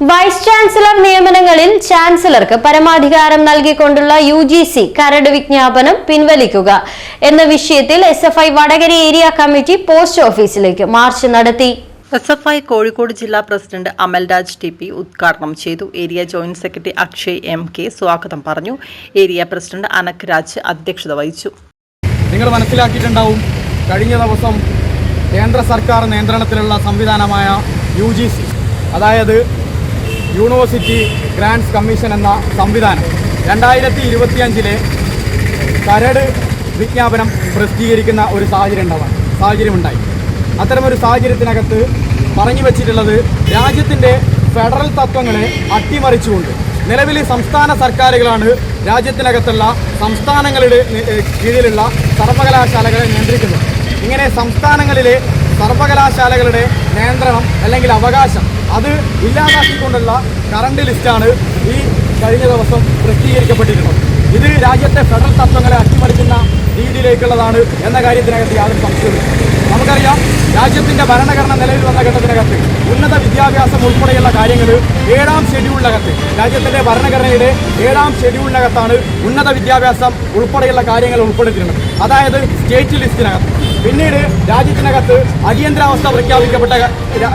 Vice chancellor നിയമനങ്ങളിൽ ചാൻസലർക്ക് പരമാധികാരം നൽകിക്കൊണ്ടുള്ള UGC കരട് വിജ്ഞാപനം പിൻവലിക്കുക എന്ന വിഷയത്തിൽ SFI Vadakara area committee post ഓഫീസിലേക്ക് മാർച്ച് നടത്തി. SFI കോഴിക്കോട് ജില്ലാ പ്രസിഡന്റ് അമൽരാജ് TP ഉദ്ഘാടനം ചെയ്തു. Area joint secretary Akshay MK സ്വാഗതം പറഞ്ഞു. ഏരിയ പ്രസിഡന്റ് അനക് രാജ് അധ്യക്ഷത വഹിച്ചു. നിങ്ങൾ മനസ്സിലാക്കിയിട്ടുണ്ടാവും, കഴിഞ്ഞ ദിവസം കേന്ദ്ര സർക്കാർ നിയന്ത്രണത്തിലുള്ള സംവിധാനമായ UGC, അതായത് യൂണിവേഴ്സിറ്റി ഗ്രാൻഡ്സ് കമ്മീഷൻ എന്ന സംവിധാനം 2025 കരട് വിജ്ഞാപനം പ്രസിദ്ധീകരിക്കുന്ന ഒരു സാഹചര്യമുണ്ടായി. അത്തരമൊരു സാഹചര്യത്തിനകത്ത് പറഞ്ഞു വച്ചിട്ടുള്ളത് രാജ്യത്തിൻ്റെ ഫെഡറൽ തത്വങ്ങളെ അട്ടിമറിച്ചുകൊണ്ട് നിലവിൽ സംസ്ഥാന സർക്കാരുകളാണ് രാജ്യത്തിനകത്തുള്ള സംസ്ഥാനങ്ങളുടെ കീഴിലുള്ള സർവകലാശാലകളെ നിയന്ത്രിക്കുന്നത്. ഇങ്ങനെ സംസ്ഥാനങ്ങളിലെ സർവകലാശാലകളുടെ നിയന്ത്രണം അല്ലെങ്കിൽ അവകാശം അത് ഇല്ലാതാക്കിക്കൊണ്ടുള്ള കറണ്ട് ലിസ്റ്റാണ് ഈ കഴിഞ്ഞ ദിവസം പ്രസിദ്ധീകരിക്കപ്പെട്ടിട്ടുള്ളത്. ഇത് രാജ്യത്തെ ഫെഡറൽ തത്വങ്ങളെ അട്ടിമറിക്കുന്ന രീതിയിലേക്കുള്ളതാണ് എന്ന കാര്യത്തിനകത്ത് യാതൊരു സംശയമില്ല. നമുക്കറിയാം, രാജ്യത്തിൻ്റെ ഭരണഘടന നിലവിൽ വന്ന ഘട്ടത്തിനകത്ത് ഉന്നത വിദ്യാഭ്യാസം ഉൾപ്പെടെയുള്ള കാര്യങ്ങൾ 7ാം ഷെഡ്യൂളിനകത്ത്, രാജ്യത്തിൻ്റെ ഭരണഘടനയുടെ 7ാം ഷെഡ്യൂളിനകത്താണ് ഉന്നത വിദ്യാഭ്യാസം ഉൾപ്പെടെയുള്ള കാര്യങ്ങൾ ഉൾപ്പെടുത്തിയിരുന്നത്, അതായത് സ്റ്റേറ്റ് ലിസ്റ്റിനകത്ത്. പിന്നീട് രാജ്യത്തിനകത്ത് അടിയന്തരാവസ്ഥ പ്രഖ്യാപിക്കപ്പെട്ട